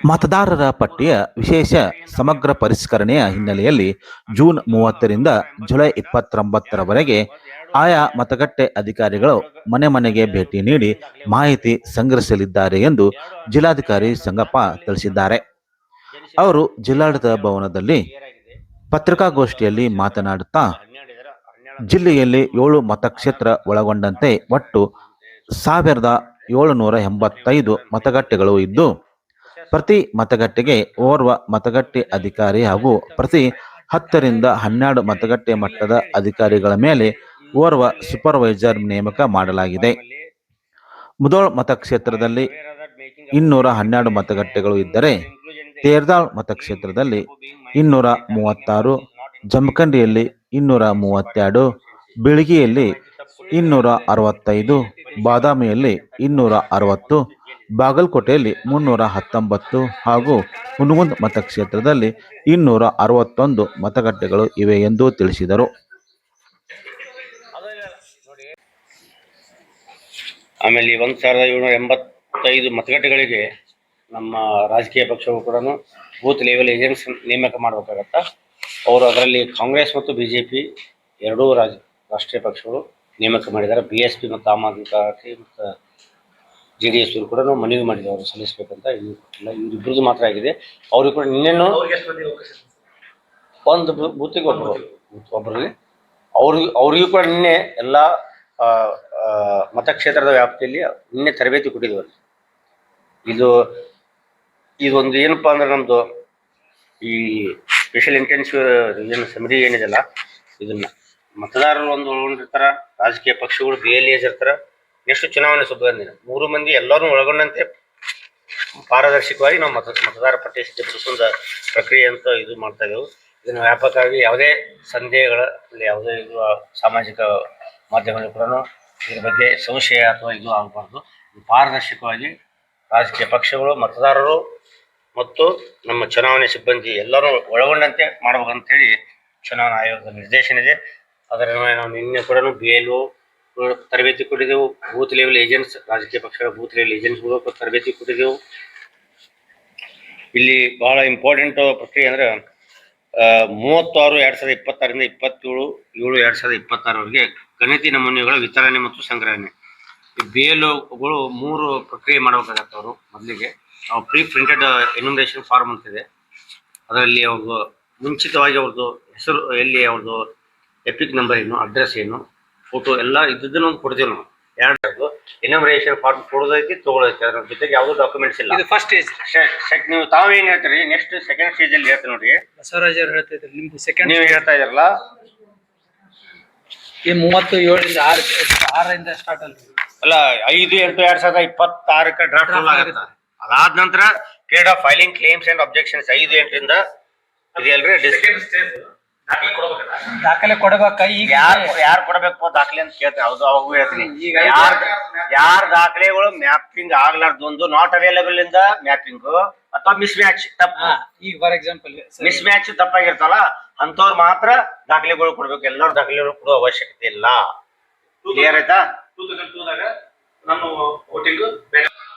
ಮತದಾರರ ಪಟ್ಟಿಯ ವಿಶೇಷ ಸಮಗ್ರ ಪರಿಷ್ಕರಣೆಯ ಹಿನ್ನೆಲೆಯಲ್ಲಿ ಜೂನ್ 30ರಿಂದ ಜುಲೈ 29ರವರೆಗೆ ಆಯಾ ಮತಗಟ್ಟೆ ಅಧಿಕಾರಿಗಳು ಮನೆ ಮನೆಗೆ ಭೇಟಿ ನೀಡಿ ಮಾಹಿತಿ ಸಂಗ್ರಹಿಸಲಿದ್ದಾರೆ ಎಂದು ಜಿಲ್ಲಾಧಿಕಾರಿ ಸಂಗಪ್ಪ ತಿಳಿಸಿದ್ದಾರೆ. ಅವರು ಜಿಲ್ಲಾಡಳಿತ ಭವನದಲ್ಲಿ ಪತ್ರಿಕಾಗೋಷ್ಠಿಯಲ್ಲಿ ಮಾತನಾಡುತ್ತಾ, ಜಿಲ್ಲೆಯಲ್ಲಿ 7 ಮತಕ್ಷೇತ್ರ ಒಳಗೊಂಡಂತೆ ಒಟ್ಟು 1785 ಮತಗಟ್ಟೆಗಳು ಇದ್ದು, ಪ್ರತಿ ಮತಗಟ್ಟೆಗೆ ಓರ್ವ ಮತಗಟ್ಟೆ ಅಧಿಕಾರಿ ಹಾಗೂ ಪ್ರತಿ 10 ರಿಂದ 12 ಮತಗಟ್ಟೆ ಮಟ್ಟದ ಅಧಿಕಾರಿಗಳ ಮೇಲೆ ಓರ್ವ ಸೂಪರ್ವೈಸರ್ ನೇಮಕ ಮಾಡಲಾಗಿದೆ. ಮುಧೋಳ್ ಮತಕ್ಷೇತ್ರದಲ್ಲಿ 212 ಮತಗಟ್ಟೆಗಳು ಇದ್ದರೆ, ತೇರದಾಳ್ ಮತಕ್ಷೇತ್ರದಲ್ಲಿ 236, ಜಮಖಂಡಿಯಲ್ಲಿ 232, ಬೀಳಗಿಯಲ್ಲಿ 265, ಬಾದಾಮಿಯಲ್ಲಿ 260, ಬಾಗಲಕೋಟೆಯಲ್ಲಿ 319 ಹಾಗೂ ಹುನಗುಂದ ಮತಕ್ಷೇತ್ರದಲ್ಲಿ 261 ಮತಗಟ್ಟೆಗಳು ಇವೆ ಎಂದು ತಿಳಿಸಿದರು. ಆಮೇಲೆ 1785 ಮತಗಟ್ಟೆಗಳಿಗೆ ನಮ್ಮ ರಾಜಕೀಯ ಪಕ್ಷಗಳು ಕೂಡ ಬೂತ್ ಲೆವೆಲ್ ಏಜೆಂಟ್ಸ್ ನೇಮಕ ಮಾಡಬೇಕಾಗತ್ತಾ. ಅವರು ಅದರಲ್ಲಿ ಕಾಂಗ್ರೆಸ್ ಮತ್ತು ಬಿಜೆಪಿ ಎರಡೂ ರಾಷ್ಟ್ರೀಯ ಪಕ್ಷಗಳು ನೇಮಕ ಮಾಡಿದ್ದಾರೆ. BSP ಮತ್ತು ಆಮ್ ಆದ್ಮಿ ಪಾರ್ಟಿ ಮತ್ತು JDS ಕೂಡ ಮನವಿ ಮಾಡಿದ್ದಾರೆ ಅವರು ಸಲ್ಲಿಸಬೇಕಂತ. ಇವರಿಬ್ಬರದು ಮಾತ್ರ ಆಗಿದೆ. ಅವ್ರಿಗೆ ಕೂಡ ನಿನ್ನೆನೂ ಒಂದು ಬೂತಿಗೆ ಒಬ್ಬರಿಗೆ ಅವ್ರಿಗೂ ಕೂಡ ನಿನ್ನೆ ಎಲ್ಲ ಮತಕ್ಷೇತ್ರದ ವ್ಯಾಪ್ತಿಯಲ್ಲಿ ನಿನ್ನೆ ತರಬೇತಿ ಕೊಟ್ಟಿದ್ವಿ. ಇದೊಂದು ಏನಪ್ಪಾ ಅಂದ್ರೆ ನಮ್ದು ಈ ಸ್ಪೆಷಲ್ ಇಂಟೆನ್ಸಿವ್ ರಿವಿಷನ್ ಸಮಿತಿ ಏನಿದೆಲ್ಲ, ಇದನ್ನ ಮತದಾರರು ಒಂದು ಒಳಗೊಂಡಿರ್ತಾರ, ರಾಜಕೀಯ ಪಕ್ಷಗಳು BLAs ಇರ್ತಾರ, ನೆಕ್ಸ್ಟ್ ಚುನಾವಣೆ ಸಿಬ್ಬಂದಿ 3 ಮಂದಿ ಎಲ್ಲರೂ ಒಳಗೊಂಡಂತೆ ಪಾರದರ್ಶಕವಾಗಿ ನಾವು ಮತದಾರ ಪಟ್ಟಿ ಸಿದ್ಧಪಡಿಸುವ ಪ್ರಕ್ರಿಯೆ ಅಂತ ಇದು ಮಾಡ್ತಾ ಇದ್ದೇವೆ. ಇದನ್ನು ವ್ಯಾಪಕವಾಗಿ ಯಾವುದೇ ಸಂದೇಹಗಳ ಯಾವುದೇ ಇದು ಸಾಮಾಜಿಕ ಮಾಧ್ಯಮಗಳು ಕೂಡ ಇದ್ರ ಬಗ್ಗೆ ಸಂಶಯ ಅಥವಾ ಇದು ಆಗಬಾರ್ದು. ಪಾರದರ್ಶಕವಾಗಿ ರಾಜಕೀಯ ಪಕ್ಷಗಳು, ಮತದಾರರು ಮತ್ತು ನಮ್ಮ ಚುನಾವಣೆ ಸಿಬ್ಬಂದಿ ಎಲ್ಲರೂ ಒಳಗೊಂಡಂತೆ ಮಾಡಬೇಕಂತೇಳಿ ಚುನಾವಣಾ ಆಯೋಗದ ನಿರ್ದೇಶನ ಇದೆ. ಅದರ ನಾವು ನಿನ್ನೆ ಕೂಡ BLO ತರಬೇತಿ ಕೊಟ್ಟಿದ್ದೆವು. ಬೂತ್ ಲೆವೆಲ್ ಏಜೆಂಟ್ಸ್, ರಾಜಕೀಯ ಪಕ್ಷಗಳ ಬೂತ್ ಲೆವೆಲ್ ಏಜೆಂಟ್ಸ್ಗಳು ತರಬೇತಿ ಕೊಟ್ಟಿದ್ದೆವು. ಇಲ್ಲಿ ಬಹಳ ಇಂಪಾರ್ಟೆಂಟ್ ಪ್ರಕ್ರಿಯೆ ಅಂದ್ರೆ 36/2026ರಿಂದ 27/7/2026ವರೆಗೆ ಗಣತಿ ನಮೂನೆಗಳ ವಿತರಣೆ ಮತ್ತು ಸಂಗ್ರಹಣೆ. ಈ BLOಗಳು 3 ಪ್ರಕ್ರಿಯೆ ಮಾಡಬೇಕಾಗತ್ತೆ. ಅವರು ಮೊದಲಿಗೆ ನಾವು ಪ್ರೀ ಪ್ರಿಂಟೆಡ್ ಎನ್ಯುಮರೇಷನ್ ಫಾರ್ಮ್ ಅಂತಿದೆ. ಅದರಲ್ಲಿ ಅವ್ರದ್ದು ಮುಂಚಿತವಾಗಿ ಅವ್ರದ್ದು ಹೆಸರು, ಎಲ್ಲಿ ಅವ್ರದ್ದು ಎಪಿಕ್ ನಂಬರ್ ಏನು, ಅಡ್ರೆಸ್ ಏನು, ಫೋಟೋ ಎಲ್ಲ ಇದ್ದನ್ನು ಒಂದು ಕೊಡ್ತೀವಿ ನಾವು. ಎರಡು ಎನ್ಯುಮರೇಷನ್ ಫಾರ್ಮ್ ಕೊಡೋದೈತಿ, ತಗೊಳೈತಿ. ಅದ್ರ ಜೊತೆಗೆ ಯಾವುದೂ ಡಾಕ್ಯುಮೆಂಟ್ಸ್ ಇಲ್ಲ. ಫಸ್ಟ್ ಸ್ಟೇಜ್ ನೀವು ತಾವೇನು ಹೇಳ್ತೀರಿ, ನೆಕ್ಸ್ಟ್ ಸೆಕೆಂಡ್ ಸ್ಟೇಜ್ ಅಲ್ಲಿ ಹೇಳ್ತೀವಿ ನೋಡಿ. ಬಸವರಾಜ್ ಅವ್ರು ಹೇಳ್ತಾ ಇದ್ದಾರೆ, ನಿಮ್ದು ಸೆಕೆಂಡ್ ನೀವು ಹೇಳ್ತಾ ಇದ್ರಲ್ಲ, ಈ 37/6ರಿಂದ ಸ್ಟಾರ್ಟ್ ಅಲ್ಲ 5/8/2026 ಡ್ರಾಫ್ಟ್ ರೂಲ್ ಆಗುತ್ತೆ. ಅದಾದ ನಂತರ period of filing claims and objections 5/8ರಿಂದ ಇದೆಯಲ್ರಿ. ದಾಖಲೆ ಕೊಡಬೇಕ. ಈಗ ಯಾರು ಕೊಡಬೇಕು ದಾಖಲೆ ಅಂತ ಕೇಳ್ತಾರೆ. ಹೌದು, ಅವಾಗೂ ಹೇಳ್ತೀನಿ. ಈಗ ಯಾರ ದಾಖಲೆಗಳು ಮ್ಯಾಪಿಂಗ್ ಆಗ್ಲಾರ್ದೊಂದು ನಾಟ್ ಅವೈಲೇಬಲ್ ಇಂದ ಮ್ಯಾಪಿಂಗ್ ಅಥವಾ ಮಿಸ್ ಮ್ಯಾಚ್ ತಪ್ಪು, ಈಗ ಫಾರ್ ಎಕ್ಸಾಂಪಲ್ ಮಿಸ್ ಮ್ಯಾಚ್ ತಪ್ಪಾಗಿರ್ತಲ್ಲ, ಅಂತವ್ರು ಮಾತ್ರ ದಾಖಲೆಗಳು ಕೊಡ್ಬೇಕು. ಎಲ್ಲರೂ ದಾಖಲೆಗಳು ಕೊಡೋ ಅವಶ್ಯಕತೆ ಇಲ್ಲ. ಕ್ಲಿಯರ್ ಆಯ್ತಾ?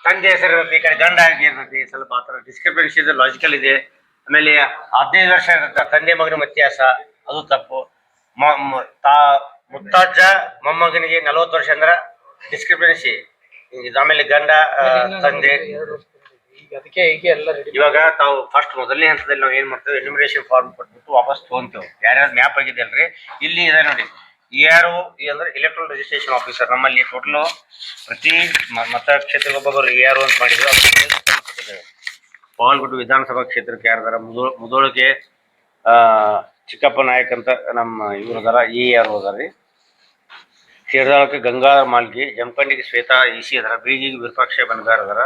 ತಂದೆ ಹೆಸರು ಇರುತ್ತೆ, ಈ ಕಡೆ ಗಂಡ ಆಗಿ ಇರ್ತೈತಿ, ಸ್ವಲ್ಪ ಆತರ ಡಿಸ್ಕ್ರಿಪೆನ್ಸಿ ಇದೆ, ಲಾಜಿಕಲ್ ಇದೆ. ಆಮೇಲೆ 15 ವರ್ಷ ಇರುತ್ತೆ ತಂದೆ ಮಗನ ವ್ಯತ್ಯಾಸ, ಅದು ತಪ್ಪು. ಮುತ್ತಾಜ್ಜ ಮೊಮ್ಮಗನಿಗೆ 40 ವರ್ಷ ಅಂದ್ರೆ ಡಿಸ್ಕ್ರಿಪೆನ್ಸಿ. ಆಮೇಲೆ ಗಂಡ ತಂದೆ. ಇವಾಗ ತಾವು ಫಸ್ಟ್ ಮೊದಲನೇ ಹಂತದಲ್ಲಿ ನಾವು ಏನ್ ಮಾಡ್ತೇವೆ, ಎನ್ಯುಮರೇಷನ್ ಫಾರ್ಮ್ ಕೊಟ್ಬಿಟ್ಟು ವಾಪಸ್ ತಗೊಂತೇವೆ. ಯಾರ್ಯಾರು ಮ್ಯಾಪ್ ಆಗಿದೆ ಅಲ್ರಿ, ಇಲ್ಲಿ ಇದೆ ನೋಡಿ. ERO ಅಂದ್ರೆ ಎಲೆಕ್ಟ್ರಲ್ ರಿಜಿಸ್ಟ್ರೇಷನ್ ಆಫೀಸರ್. ನಮ್ಮಲ್ಲಿ ಟೋಟಲ್ ಪ್ರತಿ ಮತಕ್ಷೇತ್ರಗೊಬ್ಬರು ERO ಅಂತ ಮಾಡಿದ್ರು. ಬಾಗಲಕೋಟೆ ವಿಧಾನಸಭಾ ಕ್ಷೇತ್ರಕ್ಕೆ ಯಾರದಾರ, ಮುಧೋಳಕ್ಕೆ ಚಿಕ್ಕಪ್ಪ ನಾಯಕ್ ಅಂತ ನಮ್ಮ ಇವ್ರು ಅದಾರ, ERO ಅದಾರಿ. ತೇರದಾಳಕ್ಕೆ ಗಂಗಾಧರ ಮಾಲ್ಗಿ, ಜಮಖಂಡಿಗೆ ಶ್ವೇತಾ EC ಅದಾರ, ಬೀಳಿಗಿಗೆ ವಿರೂಪಾಕ್ಷ ಬಣಗಾರ್ ಅದಾರ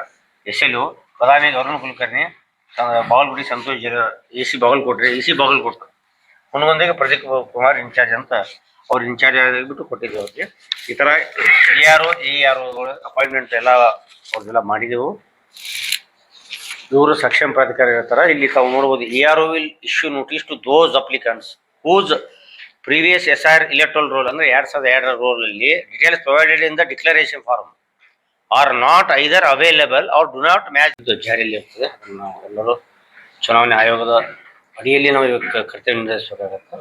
SLO, ಬದಾಮಿಗೆ ಅರುಣ್ ಕುಲಕರ್ಣಿ, ಬಾಗಲಕೋಟೆ ಸಂತೋಷ್ EC ಬಾಗಲಕೋಟೆ, EC ಬಾಗಲಕೋಟೆ, ಹುನಗುಂದಿಗೆ ಪ್ರದೀಪ್ ಕುಮಾರ್ ಇನ್ಚಾರ್ಜ್ ಅಂತ ಅವ್ರು ಇನ್ಚಾರ್ಜ್ ಆಗಿಬಿಟ್ಟು ಕೊಟ್ಟಿದ್ದೀವಿ ಅವ್ರಿಗೆ. ಈ ಥರ EROಗಳು ಅಪಾಯಿಂಟ್ಮೆಂಟ್ ಎಲ್ಲ ಅವ್ರದ್ದೆಲ್ಲ ಮಾಡಿದೆವು. ಇವರು ಸಕ್ಷಮ ಪ್ರಾಧಿಕಾರ ಹೇಳ್ತಾರ. ಇಲ್ಲಿ ತಾವು ನೋಡ್ಬೋದು, ERO will issue notice to those applicants whose previous SR electoral roll ಅಂದ್ರೆ 2002 ರೋಲ್ ಅಲ್ಲಿ details provided in the declaration form. Are not either available or do not match ಜಾರಿಯಲ್ಲಿ ಇರ್ತದೆ. ನಾವು ಎಲ್ಲರೂ ಚುನಾವಣೆ ಆಯೋಗದ ಅಡಿಯಲ್ಲಿ ನಾವು ಕರ್ತವ್ಯ ನಿರ್ವಹಿಸಬೇಕಾಗತ್ತೆ.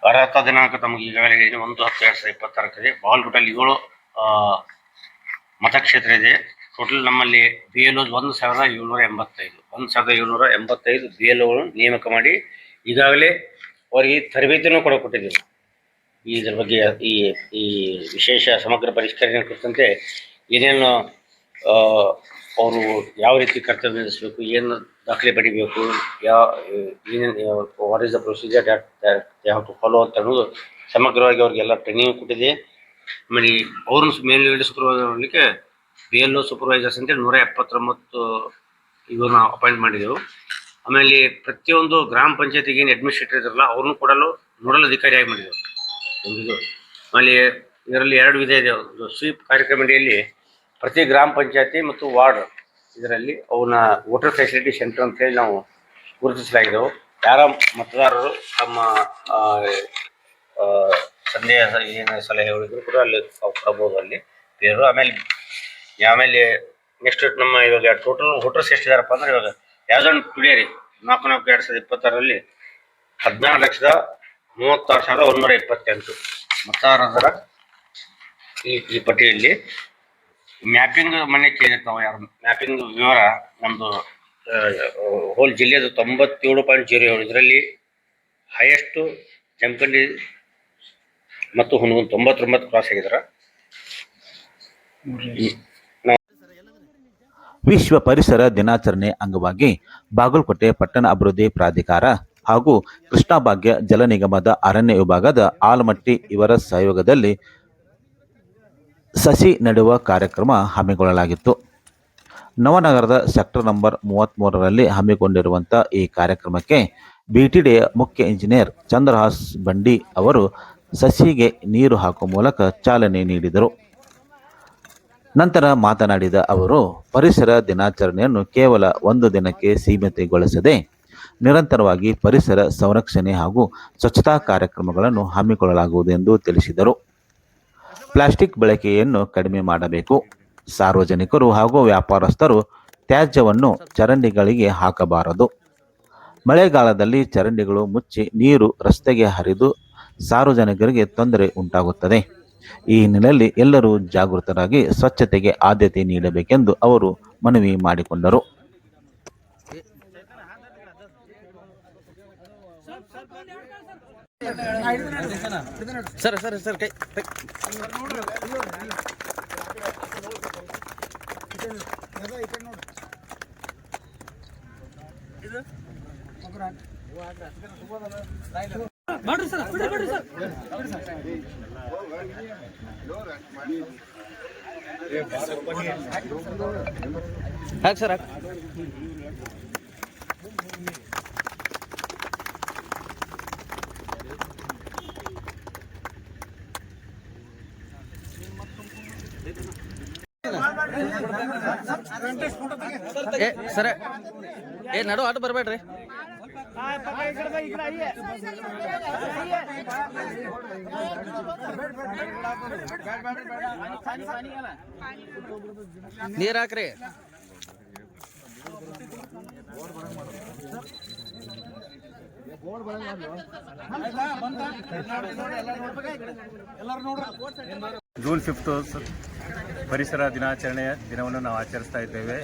ಅರ್ಹತಾ ದಿನಾಂಕ ತಮಗೆ ಈಗಾಗಲೇ 1/10/2026 ಬಾಗಲಕೋಟೆಯಲ್ಲಿ 7 ಮತಕ್ಷೇತ್ರ ಇದೆ. ಟೋಟಲ್ ನಮ್ಮಲ್ಲಿ BLOs 1785 BLOಗಳನ್ನು ನೇಮಕ ಮಾಡಿ ಈಗಾಗಲೇ ಅವರಿಗೆ ತರಬೇತಿಯನ್ನು ಕೂಡ ಕೊಟ್ಟಿದ್ದೀವಿ. ಇದರ ಬಗ್ಗೆ ಈ ವಿಶೇಷ ಸಮಗ್ರ ಪರಿಷ್ಕರಣೆ ಕುರಿತಂತೆ ಏನೇನು ಅವರು ಯಾವ ರೀತಿ ಕರ್ತವ್ಯ ನಿರ್ವಹಿಸಬೇಕು, ಏನು ದಾಖಲೆ ಪಡಿಬೇಕು, what is the procedure that they have to follow ಅಂತ ಅನ್ನೋದು ಸಮಗ್ರವಾಗಿ ಅವ್ರಿಗೆಲ್ಲ ಟ್ರೈನಿಂಗ್ ಕೊಟ್ಟಿದೆ. ಆಮೇಲೆ ಅವ್ರನ್ನ ಮೇಲ್ಗಡೆ ಸೂಪರ್ವೈಸರ್ ಮಾಡಲಿಕ್ಕೆ BLO ಸೂಪರ್ವೈಸರ್ಸ್ ಅಂತೇಳಿ 179 ಇವ್ರನ್ನ ಅಪಾಯಿಂಟ್ ಮಾಡಿದೆವು. ಆಮೇಲೆ ಪ್ರತಿಯೊಂದು ಗ್ರಾಮ ಪಂಚಾಯತಿಗೆ ಏನು ಅಡ್ಮಿನಿಸ್ಟ್ರೇಟರ್ ಇದಾರಲ್ಲ ಅವ್ರನ್ನೂ ಕೊಡಲು ನೋಡಲ್ ಅಧಿಕಾರಿಯಾಗಿ ಮಾಡಿದೆವು. ಒಂದು ಆಮೇಲೆ ಇದರಲ್ಲಿ 2 ವಿಧ ಇದೆ. ಸ್ವೀಪ್ ಕಾರ್ಯಕ್ರಮದಲ್ಲಿ ಪ್ರತಿ ಗ್ರಾಮ ಪಂಚಾಯತಿ ಮತ್ತು ವಾರ್ಡ್ ಇದರಲ್ಲಿ ಅವನ್ನ ವೋಟರ್ ಫೆಸಿಲಿಟಿ ಸೆಂಟರ್ ಅಂತ ಹೇಳಿ ನಾವು ಗುರುತಿಸಲಾಗಿದ್ದೆವು. ಯಾರ ಮತದಾರರು ತಮ್ಮ ಸಂದೇಹ ಏನು ಸಲಹೆ ಹೇಳಿದ್ರು ಕೂಡ ಅಲ್ಲಿ ಕೊಡಬಹುದು ಅಲ್ಲಿ ಬೇರು. ಆಮೇಲೆ ನೆಕ್ಸ್ಟ್ ನಮ್ಮ ಇವಾಗ ಟೋಟಲ್ ವೋಟರ್ಸ್ ಎಷ್ಟಿದಾರಪ್ಪ ಅಂದ್ರೆ ಇವಾಗ ಯಾವ್ದು ಟುಡೇ ರೀ 4/4/2026 16,36,128 ಮತದಾರರ ಈ ಪಟ್ಟಿಯಲ್ಲಿ ಮ್ಯಾಪಿಂಗ್ ಮನೆ ಕೇಳಿರ್ತಾವೆ. ಯಾರು ಮ್ಯಾಪಿಂಗ್ ವಿವರ ನಮ್ಮದು ಹೋಲ್ ಜಿಲ್ಲೆದು 97.07. ಇದರಲ್ಲಿ ಹೈಯೆಸ್ಟು ಜಮಖಂಡಿ ಮತ್ತು ಹುನಗುಂದ 99 ಕ್ರಾಸ್ ಆಗಿದ್ದಾರೆ. ವಿಶ್ವ ಪರಿಸರ ದಿನಾಚರಣೆ ಅಂಗವಾಗಿ ಬಾಗಲಕೋಟೆ ಪಟ್ಟಣ ಅಭಿವೃದ್ಧಿ ಪ್ರಾಧಿಕಾರ ಹಾಗೂ ಕೃಷ್ಣಾ ಭಾಗ್ಯ ಜಲ ನಿಗಮದ ಅರಣ್ಯ ವಿಭಾಗದ ಆಲಮಟ್ಟಿ ಇವರ ಸಹಯೋಗದಲ್ಲಿ ಸಸಿ ನೆಡುವ ಕಾರ್ಯಕ್ರಮ ಹಮ್ಮಿಕೊಳ್ಳಲಾಗಿತ್ತು. ನವನಗರದ ಸೆಕ್ಟರ್ ನಂಬರ್ 33ರಲ್ಲಿ ಹಮ್ಮಿಕೊಂಡಿರುವಂಥ ಈ ಕಾರ್ಯಕ್ರಮಕ್ಕೆ BTDಯ ಮುಖ್ಯ ಇಂಜಿನಿಯರ್ ಚಂದ್ರಹಾಸ್ ಬಂಡಿ ಅವರು ಸಸಿಗೆ ನೀರು ಹಾಕುವ ಮೂಲಕ ಚಾಲನೆ ನೀಡಿದರು. ನಂತರ ಮಾತನಾಡಿದ ಅವರು, ಪರಿಸರ ದಿನಾಚರಣೆಯನ್ನು ಕೇವಲ ಒಂದು ದಿನಕ್ಕೆ ಸೀಮಿತಗೊಳಿಸದೆ ನಿರಂತರವಾಗಿ ಪರಿಸರ ಸಂರಕ್ಷಣೆ ಹಾಗೂ ಸ್ವಚ್ಛತಾ ಕಾರ್ಯಕ್ರಮಗಳನ್ನು ಹಮ್ಮಿಕೊಳ್ಳಲಾಗುವುದು ಎಂದು ತಿಳಿಸಿದರು. ಪ್ಲಾಸ್ಟಿಕ್ ಬಳಕೆಯನ್ನು ಕಡಿಮೆ ಮಾಡಬೇಕು. ಸಾರ್ವಜನಿಕರು ಹಾಗೂ ವ್ಯಾಪಾರಸ್ಥರು ತ್ಯಾಜ್ಯವನ್ನು ಚರಂಡಿಗಳಿಗೆ ಹಾಕಬಾರದು. ಮಳೆಗಾಲದಲ್ಲಿ ಚರಂಡಿಗಳು ಮುಚ್ಚಿ ನೀರು ರಸ್ತೆಗೆ ಹರಿದು ಸಾರ್ವಜನಿಕರಿಗೆ ತೊಂದರೆ ಉಂಟಾಗುತ್ತದೆ. ಈ ಹಿನ್ನೆಲೆಯಲ್ಲಿ ಎಲ್ಲರೂ ಜಾಗೃತರಾಗಿ ಸ್ವಚ್ಛತೆಗೆ ಆದ್ಯತೆ ನೀಡಬೇಕೆಂದು ಅವರು ಮನವಿ ಮಾಡಿಕೊಂಡರು. ಸರ ನಡು ಆಟ ಬರ್ಬೇಡ್ರಿ. ನೀರ್ ಹಾಕ್ರಿ. ಜೂನ್ 5 ಪರಿಸರ ದಿನಾಚರಣೆಯ ದಿನವನ್ನು ನಾವು ಆಚರಿಸ್ತಾ ಇದ್ದೇವೆ.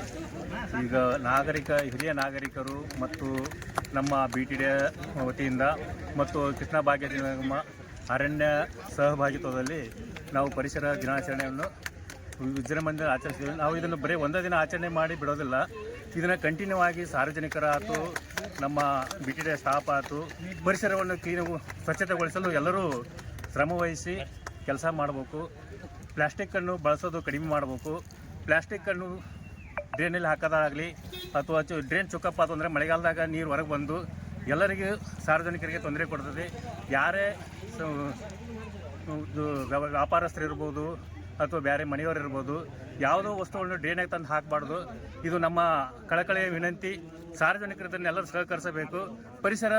ಈಗ ಹಿರಿಯ ನಾಗರಿಕರು ಮತ್ತು ನಮ್ಮ BTD ವತಿಯಿಂದ ಮತ್ತು ಕೃಷ್ಣಾ ಭಾಗ್ಯ ನಿಗಮ ಅರಣ್ಯ ಸಹಭಾಗಿತ್ವದಲ್ಲಿ ನಾವು ಪರಿಸರ ದಿನಾಚರಣೆಯನ್ನು ವಿಜೃಂಭಣೆಯಿಂದ ಆಚರಿಸ್ತೀವಿ. ನಾವು ಇದನ್ನು ಬರೀ ಒಂದೇ ದಿನ ಆಚರಣೆ ಮಾಡಿ ಬಿಡೋದಿಲ್ಲ. ಇದನ್ನು ಕಂಟಿನ್ಯೂ ಆಗಿ ಸಾರ್ವಜನಿಕರ ಆಯ್ತು, ನಮ್ಮ BTD ಸ್ಟಾಫ್ ಆಯ್ತು, ಪರಿಸರವನ್ನು ಸ್ವಚ್ಛತೆಗೊಳಿಸಲು ಎಲ್ಲರೂ ಶ್ರಮವಹಿಸಿ ಕೆಲಸ ಮಾಡಬೇಕು. ಪ್ಲಾಸ್ಟಿಕ್ಕನ್ನು ಬಳಸೋದು ಕಡಿಮೆ ಮಾಡಬೇಕು. ಪ್ಲಾಸ್ಟಿಕ್ಕನ್ನು ಡ್ರೈನಲ್ಲಿ ಹಾಕೋದಾಗಲಿ ಅಥವಾ ಡ್ರೈನ್ ಚುಕ್ಕಪ್ಪ ಆತು ಅಂದರೆ ಮಳೆಗಾಲದಾಗ ನೀರು ಹೊರಗೆ ಬಂದು ಎಲ್ಲರಿಗೂ ಸಾರ್ವಜನಿಕರಿಗೆ ತೊಂದರೆ ಕೊಡ್ತದೆ. ಯಾರೇ ವ್ಯಾಪಾರಸ್ಥರು ಇರ್ಬೋದು ಅಥವಾ ಬೇರೆ ಮನೆಯವರು ಇರ್ಬೋದು, ಯಾವುದೋ ವಸ್ತುಗಳನ್ನು ಡ್ರೈನಾಗಿ ತಂದು ಹಾಕಬಾರ್ದು. ಇದು ನಮ್ಮ ಕಳಕಳಿಯ ವಿನಂತಿ. ಸಾರ್ವಜನಿಕರನ್ನ ಎಲ್ಲರೂ ಸಹಕರಿಸಬೇಕು. ಪರಿಸರ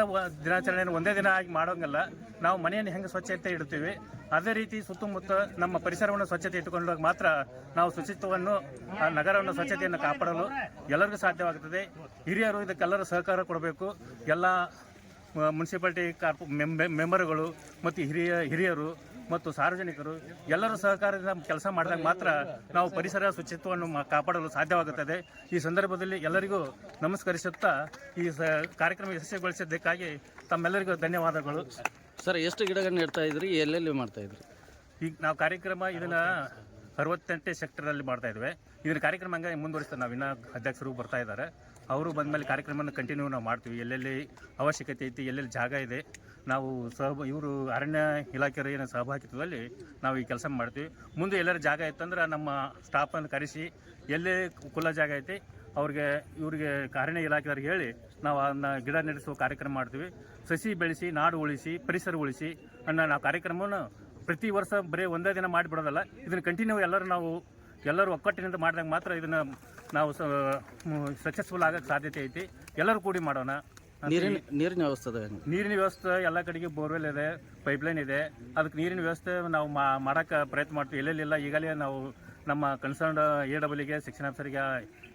ದಿನಾಚರಣೆಯನ್ನು ಒಂದೇ ದಿನ ಆಗಿ ಮಾಡೋಂಗಲ್ಲ. ನಾವು ಮನೆಯನ್ನು ಹೆಂಗೆ ಸ್ವಚ್ಛತೆ ಇಡ್ತೀವಿ ಅದೇ ರೀತಿ ಸುತ್ತಮುತ್ತ ನಮ್ಮ ಪರಿಸರವನ್ನು ಸ್ವಚ್ಛತೆ ಇಟ್ಟುಕೊಂಡಾಗ ಮಾತ್ರ ನಾವು ಶುಚಿತ್ವವನ್ನು, ನಗರವನ್ನು ಸ್ವಚ್ಛತೆಯನ್ನು ಕಾಪಾಡಲು ಎಲ್ಲರಿಗೂ ಸಾಧ್ಯವಾಗುತ್ತದೆ. ಹಿರಿಯರು ಇದಕ್ಕೆಲ್ಲರೂ ಸಹಕಾರ ಕೊಡಬೇಕು. ಎಲ್ಲ ಮುನ್ಸಿಪಾಲ್ಟಿ ಮೆಂಬರ್ಗಳು ಮತ್ತು ಹಿರಿಯರು ಮತ್ತು ಸಾರ್ವಜನಿಕರು ಎಲ್ಲರೂ ಸಹಕಾರದಿಂದ ಕೆಲಸ ಮಾಡಿದಾಗ ಮಾತ್ರ ನಾವು ಪರಿಸರ ಶುಚಿತ್ವವನ್ನು ಕಾಪಾಡಲು ಸಾಧ್ಯವಾಗುತ್ತದೆ. ಈ ಸಂದರ್ಭದಲ್ಲಿ ಎಲ್ಲರಿಗೂ ನಮಸ್ಕರಿಸುತ್ತಾ ಈ ಕಾರ್ಯಕ್ರಮ ಯಶಸ್ವಿಗೊಳಿಸಿದ್ದಕ್ಕಾಗಿ ತಮ್ಮೆಲ್ಲರಿಗೂ ಧನ್ಯವಾದಗಳು. ಸರ್, ಎಷ್ಟು ಗಿಡಗಳನ್ನ ನೆಡ್ತಾ ಇದ್ರಿ, ಎಲ್ಲೆಲ್ಲಿ ಮಾಡ್ತಾ ಇದ್ರಿ? ಈಗ ನಾವು ಕಾರ್ಯಕ್ರಮ ಇದನ್ನು 68ನೇ ಸೆಕ್ಟರಲ್ಲಿ ಮಾಡ್ತಾ ಇದ್ವಿ. ಇದನ್ನ ಕಾರ್ಯಕ್ರಮ ಹಂಗೆ ಮುಂದುವರಿಸ್ತಾರೆ. ನಾವು ಇನ್ನೂ ಅಧ್ಯಕ್ಷರು ಬರ್ತಾ ಇದ್ದಾರೆ. ಅವರು ಬಂದಮೇಲೆ ಕಾರ್ಯಕ್ರಮನ ಕಂಟಿನ್ಯೂ ನಾವು ಮಾಡ್ತೀವಿ. ಎಲ್ಲೆಲ್ಲಿ ಅವಶ್ಯಕತೆ ಐತಿ, ಎಲ್ಲೆಲ್ಲಿ ಜಾಗ ಇದೆ, ನಾವು ಇವರು ಅರಣ್ಯ ಇಲಾಖೆಯ ಏನೋ ಸಹಭಾಗಿತ್ವದಲ್ಲಿ ನಾವು ಈ ಕೆಲಸ ಮಾಡ್ತೀವಿ. ಮುಂದೆ ಎಲ್ಲರ ಜಾಗ ಇತ್ತಂದ್ರೆ ನಮ್ಮ ಸ್ಟಾಫನ್ನು ಕರೆಸಿ ಎಲ್ಲೇ ಖುಲ್ಲ ಜಾಗ ಐತಿ ಇವ್ರಿಗೆ ಅರಣ್ಯ ಇಲಾಖೆಯವ್ರಿಗೆ ಹೇಳಿ ನಾವು ಅದನ್ನ ಗಿಡ ನೆಡೆಸುವ ಕಾರ್ಯಕ್ರಮ ಮಾಡ್ತೀವಿ. ಸಸಿ ಬೆಳೆಸಿ, ನಾಡು ಉಳಿಸಿ, ಪರಿಸರ ಉಳಿಸಿ ಅನ್ನೋ ನಾವು ಕಾರ್ಯಕ್ರಮವನ್ನು ಪ್ರತಿ ವರ್ಷ ಬರೀ ಒಂದೇ ದಿನ ಮಾಡಿಬಿಡೋದಲ್ಲ. ಇದನ್ನು ಕಂಟಿನ್ಯೂ ಎಲ್ಲರೂ ಒಕ್ಕಟ್ಟಿನಿಂದ ಮಾಡಿದಾಗ ಮಾತ್ರ ಇದನ್ನು ನಾವು ಸಕ್ಸಸ್ಫುಲ್ ಆಗೋಕ್ಕೆ ಸಾಧ್ಯತೆ ಐತಿ. ಎಲ್ಲರೂ ಕೂಡಿ ಮಾಡೋಣ. ನೀರಿನ ವ್ಯವಸ್ಥೆ ನೀರಿನ ವ್ಯವಸ್ಥೆ ಎಲ್ಲ ಕಡೆಗೆ ಬೋರ್ವೆಲ್ ಇದೆ, ಪೈಪ್ಲೈನ್ ಇದೆ. ಅದಕ್ಕೆ ನೀರಿನ ವ್ಯವಸ್ಥೆ ನಾವು ಮಾಡೋಕ್ಕೆ ಪ್ರಯತ್ನ ಮಾಡ್ತೀವಿ. ಎಲ್ಲೆಲ್ಲಿಲ್ಲ ಈಗಲೇ ನಾವು ನಮ್ಮ ಕನ್ಸರ್ನ್ಡ್ AWಗೆ ಸೆಕ್ಷನ್ ಆಫೀಸರ್ಗೆ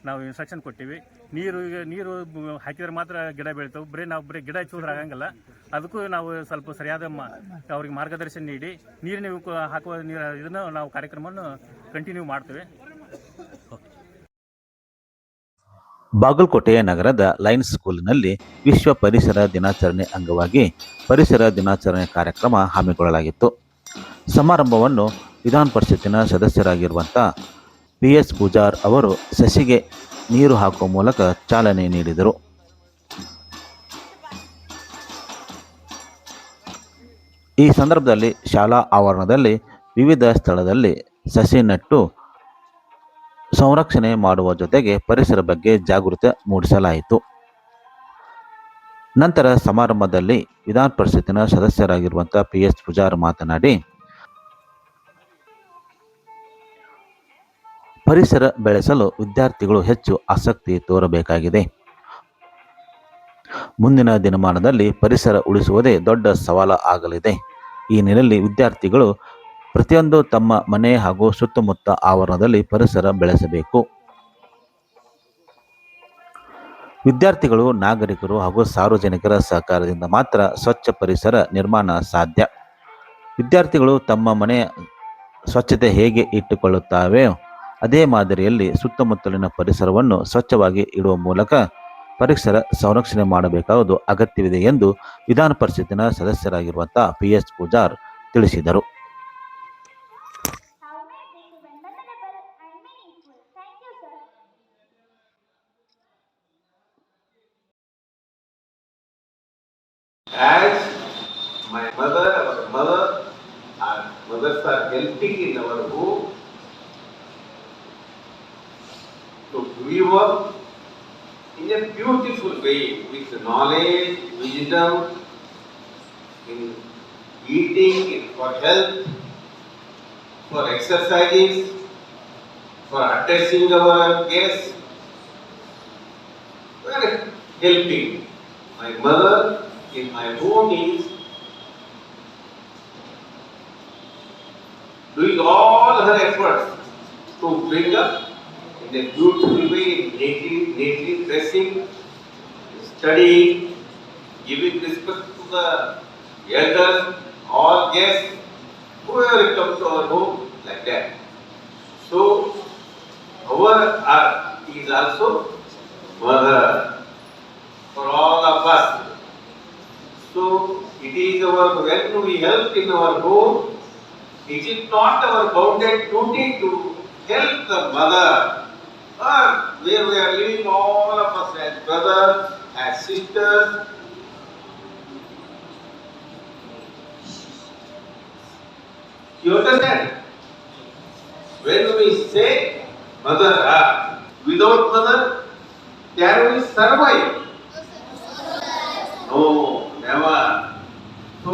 ನಾವು ಇನ್ಸ್ಟ್ರಕ್ಷನ್ ಕೊಟ್ಟಿವಿ. ನೀರು ಹಾಕಿದ್ರೆ ಮಾತ್ರ ಗಿಡ ಬೆಳಿತಾವೆ. ನಾವು ಬರೀ ಗಿಡ ಹಚ್ಚೋದ್ರೆ ಆಗಂಗಿಲ್ಲ. ಅದಕ್ಕೂ ನಾವು ಸ್ವಲ್ಪ ಸರಿಯಾದ ಅವ್ರಿಗೆ ಮಾರ್ಗದರ್ಶನ ನೀಡಿ ನೀರಿನ ಹಾಕುವ ಇದನ್ನು ನಾವು ಕಾರ್ಯಕ್ರಮವನ್ನು ಕಂಟಿನ್ಯೂ ಮಾಡ್ತೇವೆ. ಬಾಗಲಕೋಟೆ ನಗರದ ಲಯನ್ಸ್ ಸ್ಕೂಲಿನಲ್ಲಿ ವಿಶ್ವ ಪರಿಸರ ದಿನಾಚರಣೆ ಅಂಗವಾಗಿ ಪರಿಸರ ದಿನಾಚರಣೆ ಕಾರ್ಯಕ್ರಮ ಹಮ್ಮಿಕೊಳ್ಳಲಾಗಿತ್ತು. ಸಮಾರಂಭವನ್ನು ವಿಧಾನ ಪರಿಷತ್ತಿನ ಸದಸ್ಯರಾಗಿರುವಂಥ PS ಪೂಜಾರ್ ಅವರು ಸಸಿಗೆ ನೀರು ಹಾಕುವ ಮೂಲಕ ಚಾಲನೆ ನೀಡಿದರು. ಈ ಸಂದರ್ಭದಲ್ಲಿ ಶಾಲಾ ಆವರಣದಲ್ಲಿ ವಿವಿಧ ಸ್ಥಳದಲ್ಲಿ ಸಸಿ ನೆಟ್ಟು ಸಂರಕ್ಷಣೆ ಮಾಡುವ ಜೊತೆಗೆ ಪರಿಸರ ಬಗ್ಗೆ ಜಾಗೃತಿ ಮೂಡಿಸಲಾಯಿತು. ನಂತರ ಸಮಾರಂಭದಲ್ಲಿ ವಿಧಾನ ಪರಿಷತ್ತಿನ ಸದಸ್ಯರಾಗಿರುವಂಥ PS ಪೂಜಾರ್ ಮಾತನಾಡಿ, ಪರಿಸರ ಬೆಳೆಸಲು ವಿದ್ಯಾರ್ಥಿಗಳು ಹೆಚ್ಚು ಆಸಕ್ತಿ ತೋರಬೇಕಾಗಿದೆ. ಮುಂದಿನ ದಿನಮಾನದಲ್ಲಿ ಪರಿಸರ ಉಳಿಸುವುದೇ ದೊಡ್ಡ ಸವಾಲು ಆಗಲಿದೆ. ಈ ನಿಟ್ಟಿನಲ್ಲಿ ವಿದ್ಯಾರ್ಥಿಗಳು ಪ್ರತಿಯೊಂದು ತಮ್ಮ ಮನೆ ಹಾಗೂ ಸುತ್ತಮುತ್ತ ಆವರಣದಲ್ಲಿ ಪರಿಸರ ಬೆಳೆಸಬೇಕು. ವಿದ್ಯಾರ್ಥಿಗಳು, ನಾಗರಿಕರು ಹಾಗೂ ಸಾರ್ವಜನಿಕರ ಸಹಕಾರದಿಂದ ಮಾತ್ರ ಸ್ವಚ್ಛ ಪರಿಸರ ನಿರ್ಮಾಣ ಸಾಧ್ಯ. ವಿದ್ಯಾರ್ಥಿಗಳು ತಮ್ಮ ಮನೆಯ ಸ್ವಚ್ಛತೆ ಹೇಗೆ ಇಟ್ಟುಕೊಳ್ಳುತ್ತಾವೆ ಅದೇ ಮಾದರಿಯಲ್ಲಿ ಸುತ್ತಮುತ್ತಲಿನ ಪರಿಸರವನ್ನು ಸ್ವಚ್ಛವಾಗಿ ಇಡುವ ಮೂಲಕ ಪರಿಸರ ಸಂರಕ್ಷಣೆ ಮಾಡಬೇಕಾಗುವುದು ಅಗತ್ಯವಿದೆ ಎಂದು ವಿಧಾನ ಪರಿಷತ್ತಿನ ಸದಸ್ಯರಾಗಿರುವಂಥ PS ಪೂಜಾರ್ ತಿಳಿಸಿದರು. As my mother, our mothers are helping in our home to grow up in a beautiful way with knowledge, wisdom, in eating, for health, for exercises, for addressing our guests. We are helping. My mother in my home is doing all her efforts to bring up in a beautiful way, neatly dressing, studying, giving respect to the elders, all guests, whoever comes to our home, like that. So, our art is also mother for all of us. So, it is when we help in our home, is it not our bounded duty to help the mother? Or where we are living all of us as brothers, as sisters. You understand? When we say mother earth, without mother, can we survive? No, never. So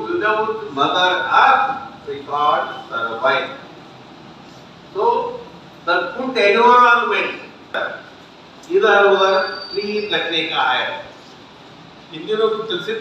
without mother earth, we can't survive. So the good environment इधर उधर clean रखने का है. हिंदी में कुछ चलते